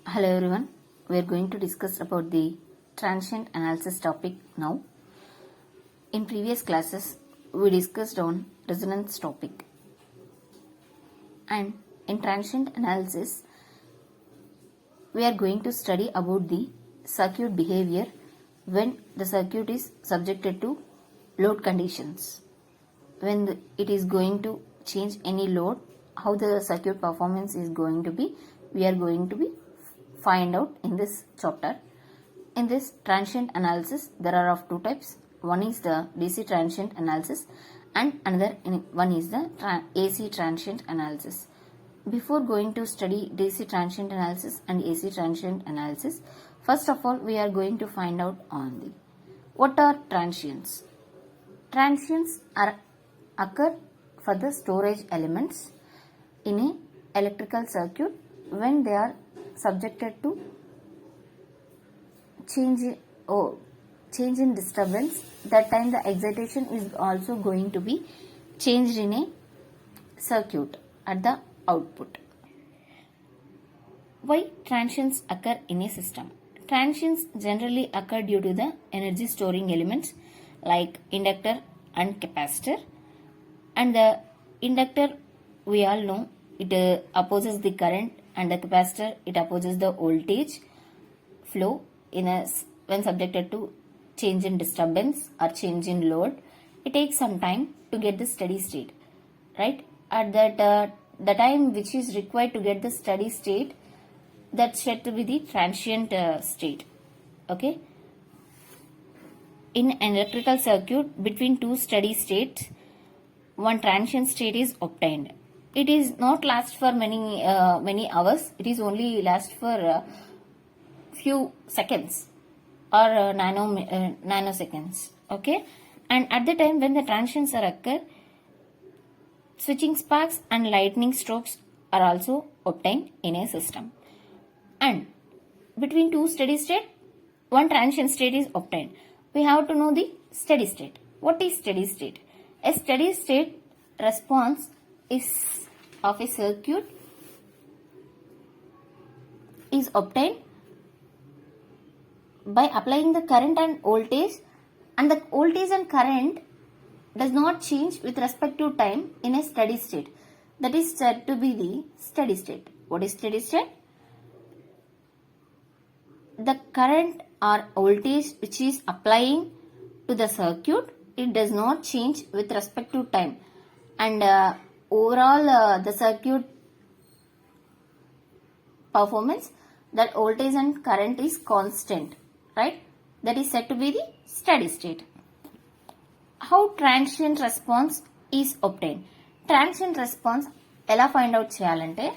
Hello everyone, we are going to discuss about the transient analysis topic now. In previous classes, we discussed on resonance topic. And in transient analysis, we are going to study about the circuit behavior when the circuit is subjected to load conditions. When it is going to change any load, how the circuit performance is going to be, we are going to be find out in this chapter. In this transient analysis, there are of two types. One is the DC transient analysis and another one is the AC transient analysis. Before going to study DC transient analysis and AC transient analysis, first of all we are going to find out on the what are transients. Transients occur for the storage elements in a electrical circuit when they are subjected to change in disturbance. That time the excitation is also going to be changed in a circuit at the output. Why transients occur in a system? Transients generally occur due to the energy storing elements like inductor and capacitor. And the inductor, we all know, it opposes the current, and the capacitor, it opposes the voltage flow when subjected to change in disturbance or change in load. It takes some time to get the steady state, right? At that the time which is required to get the steady state, that's said to be the transient state. Okay, in an electrical circuit, between two steady states, one transient state is obtained. It is not last for many hours. It is only last for few seconds or nanoseconds. Okay, and at the time when the transients are occur, switching sparks and lightning strokes are also obtained in a system. And between two steady state, one transient state is obtained. We have to know the steady state. What is steady state? A steady state response is of a circuit is obtained by applying the current and voltage, and the voltage and current does not change with respect to time in a steady state. That is said to be the steady state. What is steady state? The current or voltage which is applying to the circuit, it does not change with respect to time, and overall the circuit performance, that voltage and current is constant, right? That is said to be the steady state. How transient response is obtained? Transient response ఎలా find out చేయాలంటే,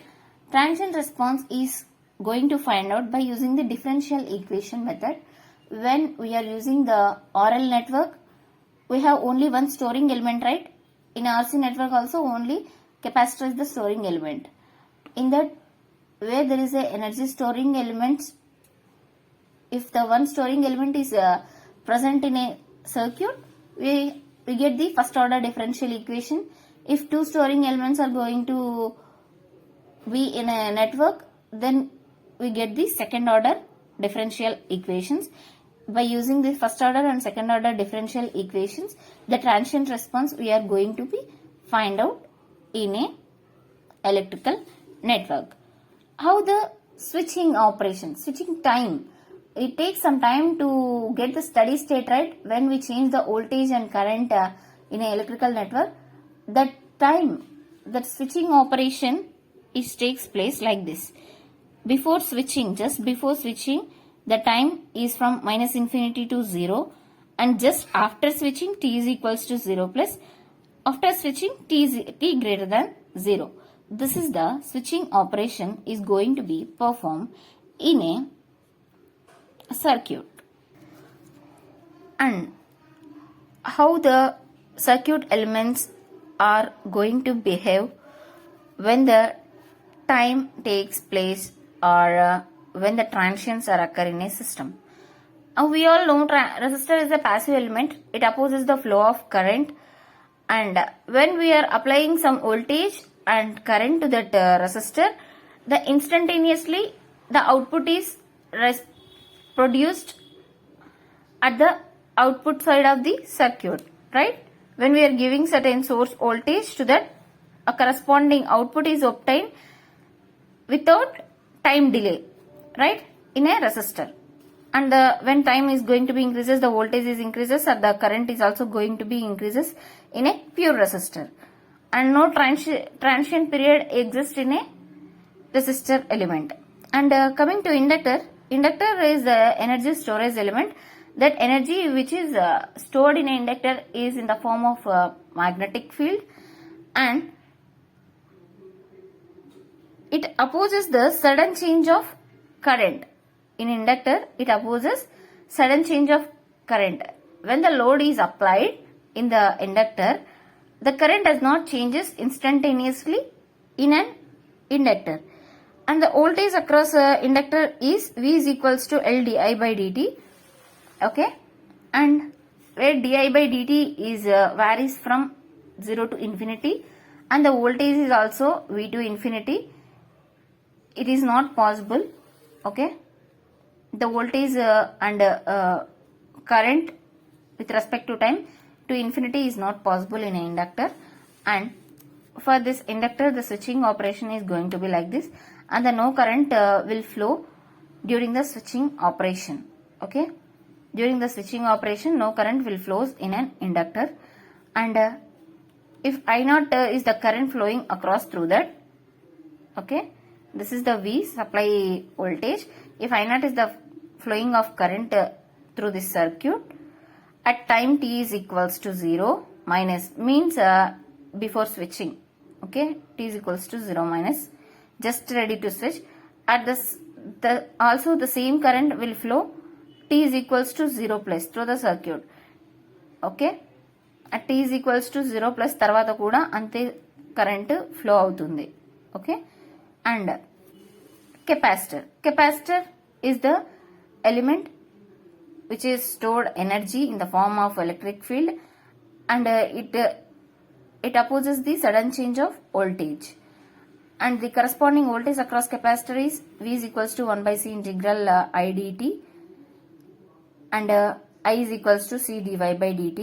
transient response is going to find out by using the differential equation method. When we are using the RL network, we have only one storing element, right? In RC network also only capacitor is the storing element. In that, where there is a energy storing element, if the one storing element is present in a circuit, we get the first order differential equation. If two storing elements are going to be in a network, then we get the second order differential equations. By using the first order and second order differential equations, the transient response we are going to be find out in a electrical network. How the switching operation, switching time, it takes some time to get the steady state, right? When we change the voltage and current in an electrical network, that time, that switching operation takes place like this. Before switching, just before switching, the time is from minus infinity to 0, and just after switching t is equals to 0 plus, after switching t greater than 0. This is the switching operation is going to be performed in a circuit. And how the circuit elements are going to behave when the time takes place or when the transients are occur in a system. We all know resistor is a passive element. It opposes the flow of current, and when we are applying some voltage and current to that resistor, the instantaneously the output is produced at the output side of the circuit, right? When we are giving certain source voltage to that, a corresponding output is obtained without time delay, right, in a resistor. And when time is going to be increases, the voltage is increases and the current is also going to be increases in a pure resistor. And no transient period exists in a resistor element. And coming to inductor, inductor is the energy storage element. That energy which is stored in an inductor is in the form of magnetic field, and it opposes the sudden change of current. In inductor, it opposes sudden change of current. When the load is applied in the inductor, the current does not changes instantaneously in an inductor. And the voltage across inductor is V is equals to L di by dt. Okay, and where di by dt is varies from 0 to infinity, and the voltage is also V to infinity. It is not possible, okay, the voltage and current with respect to time to infinity is not possible in an inductor. And for this inductor, the switching operation is going to be like this, and the no current will flow during the switching operation. Okay, during the switching operation, no current will flows in an inductor. And if I naught is the current flowing across through that, okay, this is the V supply voltage. If I naught is the flowing of current through this circuit at time t is equals to 0 minus means before switching, okay, t is equals to 0 minus, just ready to switch. At this, also the same current will flow t is equals to 0 plus through the circuit, okay. At t is equals to 0 plus తర్వాత కూడా అంతే current flow అవుతుంది, okay. And capacitor is the element which is stored energy in the form of electric field, and it opposes the sudden change of voltage. And the corresponding voltage across capacitor is V is equals to 1 by C integral I dt, and I is equals to C dy by dt.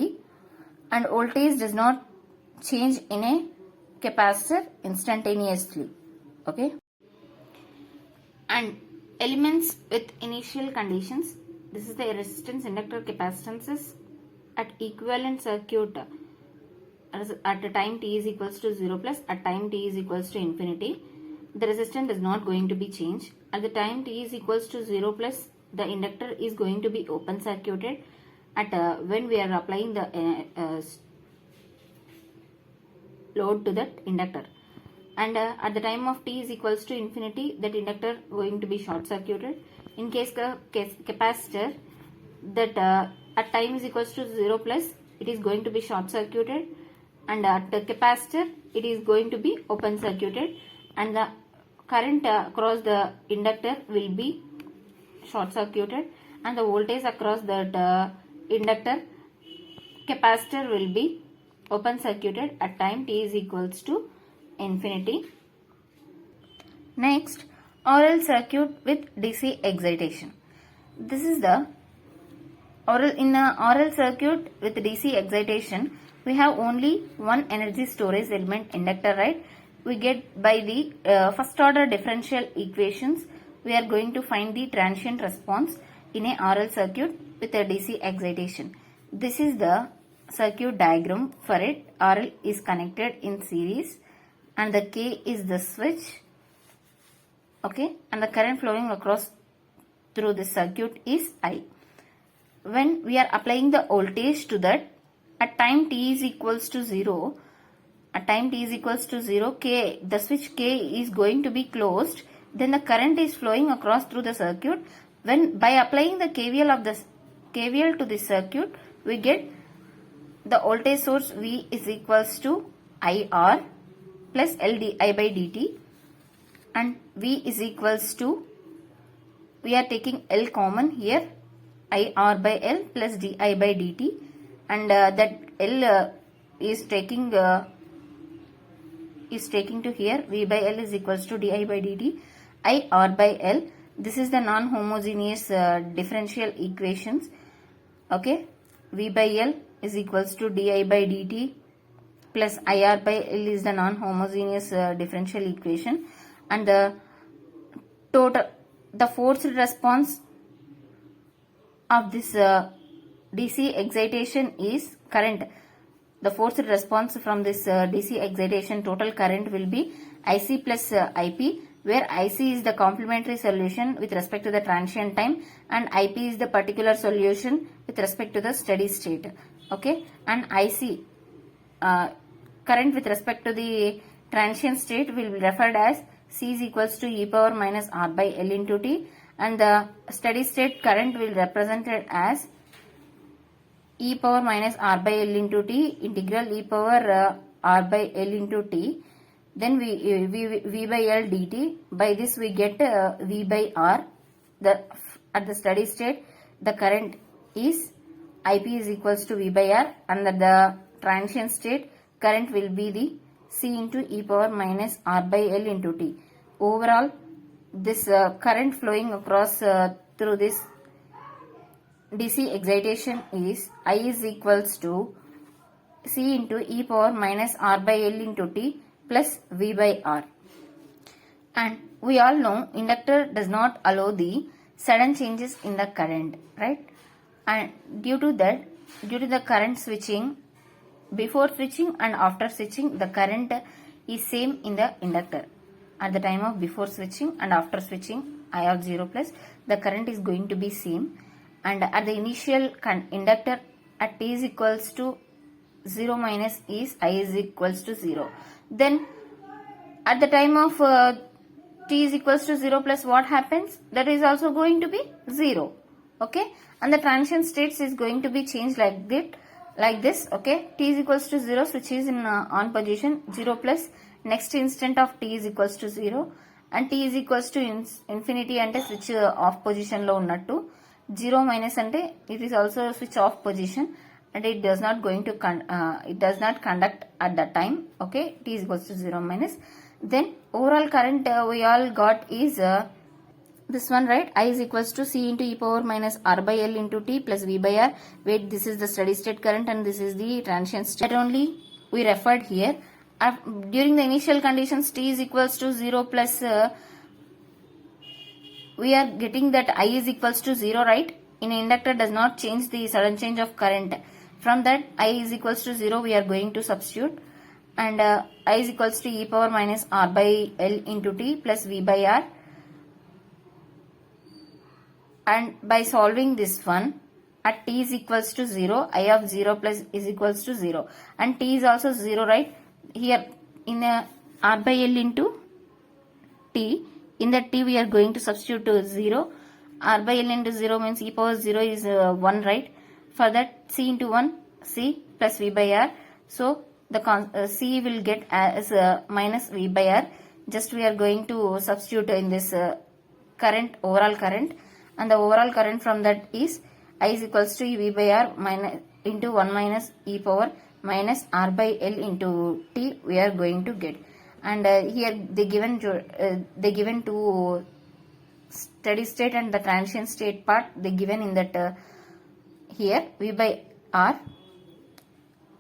And voltage does not change in a capacitor instantaneously, okay. And elements with initial conditions, this is the resistance, inductor, capacitances at equivalent circuit at the time t is equals to 0 plus, at time t is equals to infinity, the resistance is not going to be changed. At the time t is equals to 0 plus, the inductor is going to be open circuited at when we are applying the load to that inductor. And at the time of t is equals to infinity, that inductor going to be short circuited. In case capacitor, that at time is equals to 0 plus, it is going to be short circuited, and at the capacitor it is going to be open circuited, and the current across the inductor will be short circuited, and the voltage across that inductor capacitor will be open circuited at time t is equals to infinity. Next, RL circuit with DC excitation. This is the RL circuit with DC excitation. We have only one energy storage element, inductor, right? We get by the first order differential equations, we are going to find the transient response in a RL circuit with a DC excitation. This is the circuit diagram for it. RL is connected in series, and the K is the switch, okay, and the current flowing across through the circuit is I. When we are applying the voltage to that, at time t is equals to 0, at time t is equals to 0, K, the switch K is going to be closed, then the current is flowing across through the circuit. When by applying the KVL to this circuit, we get the voltage source V is equals to IR plus L di by dt, and V is equals to, we are taking L common here, IR by L plus di by dt, and that L is taking to here, V by L is equals to di by dt, IR by L. this is the non-homogeneous differential equations. Okay, V by L is equals to di by dt plus IR by L is the non-homogeneous differential equation, and the forced response of this DC excitation is current. The forced response from this DC excitation, total current will be IC plus IP, where IC is the complementary solution with respect to the transient time and IP is the particular solution with respect to the steady state. Okay, and IC current with respect to the transient state will be referred as C is equals to e power minus R by L into T, and the steady state current will represented as e power minus R by L into T integral e power R by L into T. Then V by L dt. By this we get V by R. At the steady state, the current is IP is equals to V by R, and at the transient state, current will be the C into e power minus R by L into T. Overall, this current flowing across through this DC excitation is I is equals to C into e power minus R by L into T plus V by R. And we all know inductor does not allow the sudden changes in the current, right? And due to the current switching, before switching and after switching, the current is same in the inductor. At the time of before switching and after switching, I of 0 plus, the current is going to be same. And at the initial inductor at t is equals to 0 minus is I is equals to 0. Then at the time of t is equals to 0 plus, what happens? That is also going to be 0. Okay, and the transient states is going to be changed like this. Okay, t is equals to 0, switch is in on position, 0 plus next instant of t is equals to 0, and t is equals to infinity ante switch off position lo unnattu. 0 minus ante it is also switch off position, and it does not going to it does not conduct at that time. Okay, t is equals to 0 minus. Then overall current we all got is this one, right? I is equals to C into e power minus R by L into T plus V by R. Wait, this is the steady state current and this is the transient state. That only we referred here. During the initial conditions, t is equals to 0 plus we are getting that I is equals to 0, right? In inductor does not change the sudden change of current. From that I is equals to 0 we are going to substitute, and I is equals to e power minus R by L into T plus V by R. And by solving this one, at t is equals to 0, I of 0 plus is equals to 0, and t is also 0, right? Here in R by L into T, in that t we are going to substitute to 0. R by L into 0 means e power 0 is 1, right? For that C into 1, C plus V by R. So the C will get as minus V by R. Just we are going to substitute in this current, overall current, and the overall current from that is I is equals to V by R minus into 1 minus e power minus R by L into T we are going to get. And here they given two steady state and the transient state part they given in that here V by R.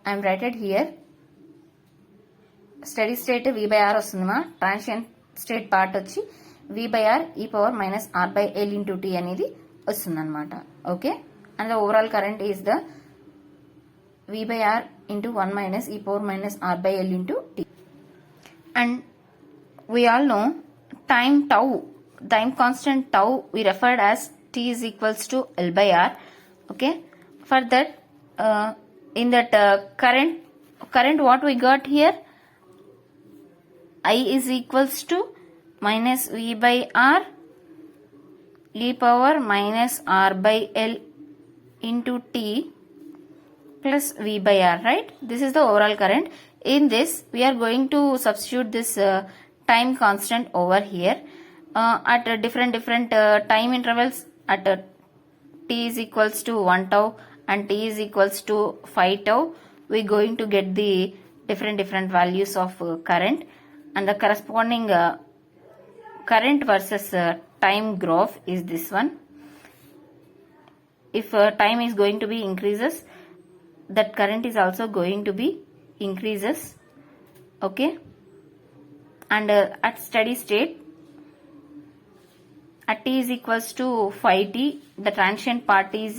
I am written here steady state V by R ostundima, transient state part vachi V by R e power minus R by L into T anedi ostundannamata. Okay, and the overall current is the V by R into 1 minus e power minus R by L into T. And we all know time constant tau we referred as T is equals to L by R. Okay, for that in that current what we got here, I is equals to minus V by R e power minus R by L into T plus V by R, right? This is the overall current. In this we are going to substitute this time constant over here at different time intervals. At t is equals to 1 tau and t is equals to 5 tau, we are going to get the different values of current, and the corresponding current versus time graph is this one. If time is going to be increases, that current is also going to be increases. Okay, and at steady state, at t is equals to 5t, the transient part is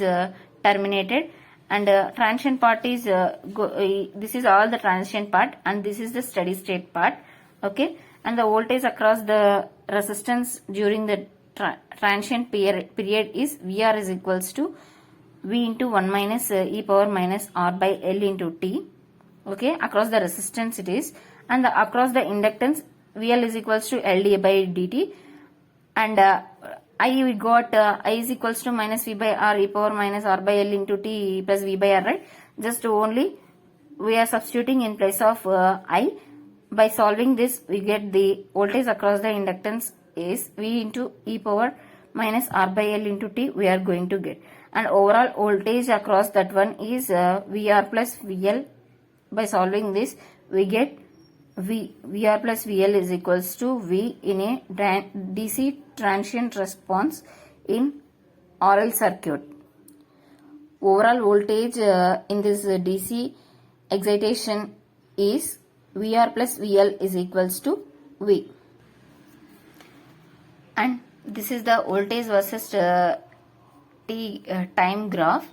terminated, and transient part is this is all the transient part, and this is the steady state part. Okay, and the voltage across the resistance during the transient period is VR is equals to V into 1 minus e power minus R by L into T. Okay, across the resistance it is, and across the inductance VL is equals to LD by dt, and I we got I is equals to minus V by R e power minus R by L into T plus V by R, right? Just only we are substituting in place of I. By solving this, we get the voltage across the inductance is V into e power minus R by L into T we are going to get, and overall voltage across that one is VR plus VL. By solving this, we get VR plus VL is equals to V in a DC transient response in RL circuit. Overall voltage in this DC excitation is VR plus VL is equals to V. And this is the voltage versus T time graph.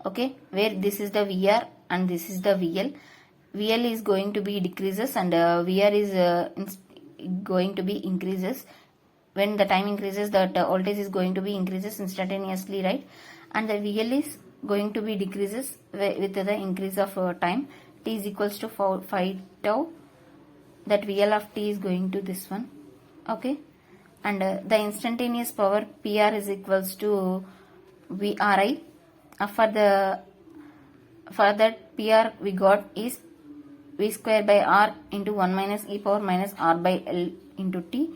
Okay, where this is the VR and this is the VL. VL is going to be decreases, and VR is going to be increases. When the time increases, that voltage is going to be increases instantaneously, right? And the VL is going to be decreases with the increase of time. T is equals to 5 tau. That VL of T is going to this one. Okay, and the instantaneous power PR is equals to VRI. For that PR we got is V square by R into 1 minus e power minus R by L into T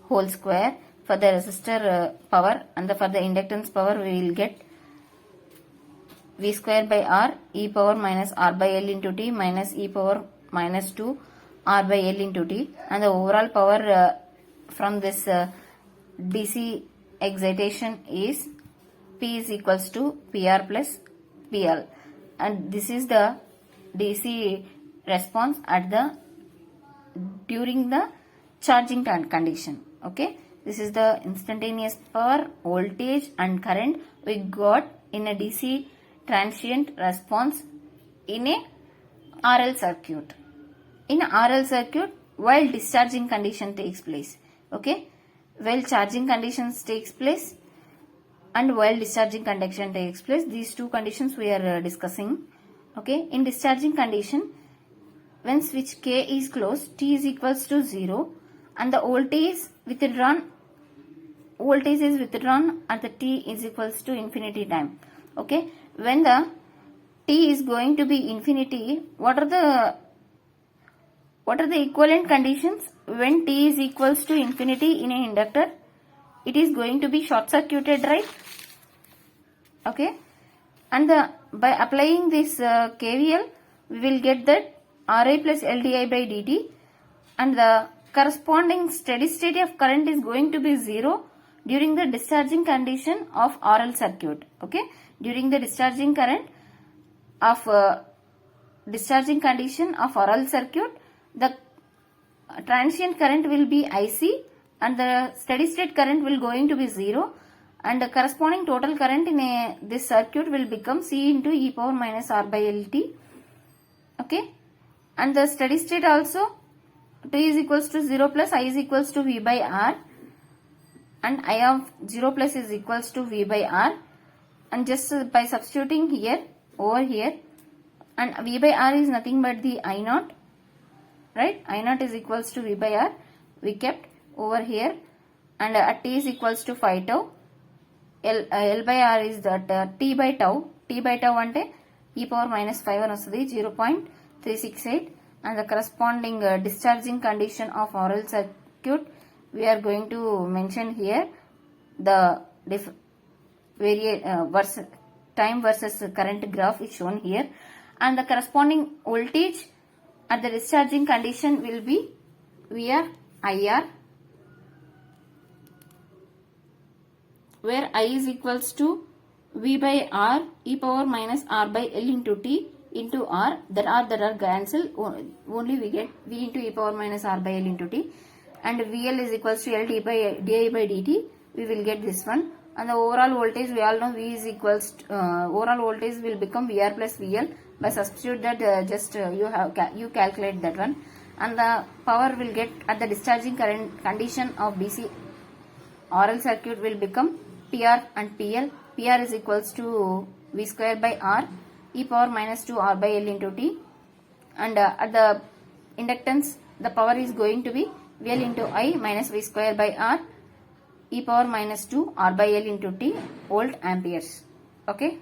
whole square. For the resistor power, and for the inductance power, we will get V square by R e power minus R by L into T minus e power minus 2 R by L into T, and the overall power from this DC excitation is P is equals to PR plus PL, and this is the DC response at the during the charging condition. Okay, this is the instantaneous power, voltage and current we got in a DC transient response in a RL circuit. In RL circuit, while discharging condition takes place. Okay, while charging conditions takes place and while discharging condition takes place, these two conditions we are discussing. Okay, in discharging condition, when switch K is closed, T is equals to 0, and the voltage is withdrawn at the T is equals to infinity time. Okay, when the T is going to be infinity, what are the equivalent conditions? When T is equals to infinity in an inductor, it is going to be short circuited, right? Okay, and by applying this KVL, we will get that Ri plus LdI by dt, and the corresponding steady state of current is going to be 0 during the discharging condition of RL circuit. Okay, during the discharging current of discharging condition of RL circuit, the transient current will be IC and the steady state current will going to be 0, and the corresponding total current in this circuit will become C into e power minus R by LT. Okay, and the steady state also T is equals to 0 plus I is equals to V by R, and I of 0 plus is equals to V by R, and just by substituting here over here, and V by R is nothing but the I naught, right? I naught is equals to V by R we kept over here, and at T is equals to 5 tau. L by R is that T by tau ante e power minus 5 అని వస్తుంది 0.368, and the corresponding discharging condition of RL circuit we are going to mention here the time versus current graph is shown here, and the corresponding voltage at the discharging condition will be VR IR. where I is equals to V by R e power minus R by L into T into R, that are cancelled, only we get V into e power minus R by L into T, and VL is equals to L di by dt, we will get this one. And the overall voltage, we all know V is equals to, overall voltage will become VR plus VL. By substitute that, you calculate that one, and the power will get at the discharging current condition of DC RL circuit will become PR and PL. PR is equals to V square by R e power minus 2 R by L into T, and at the inductance the power is going to be VL into I minus V square by R e power minus 2 R by L into T volt amperes. Okay,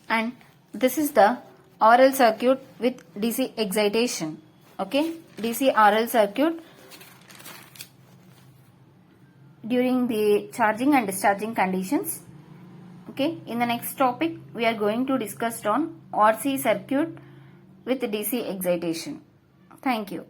and this is the RL circuit with DC excitation. Okay, DC RL circuit during the charging and discharging conditions. Okay, in the next topic we are going to discuss on RC circuit with DC excitation. Thank you.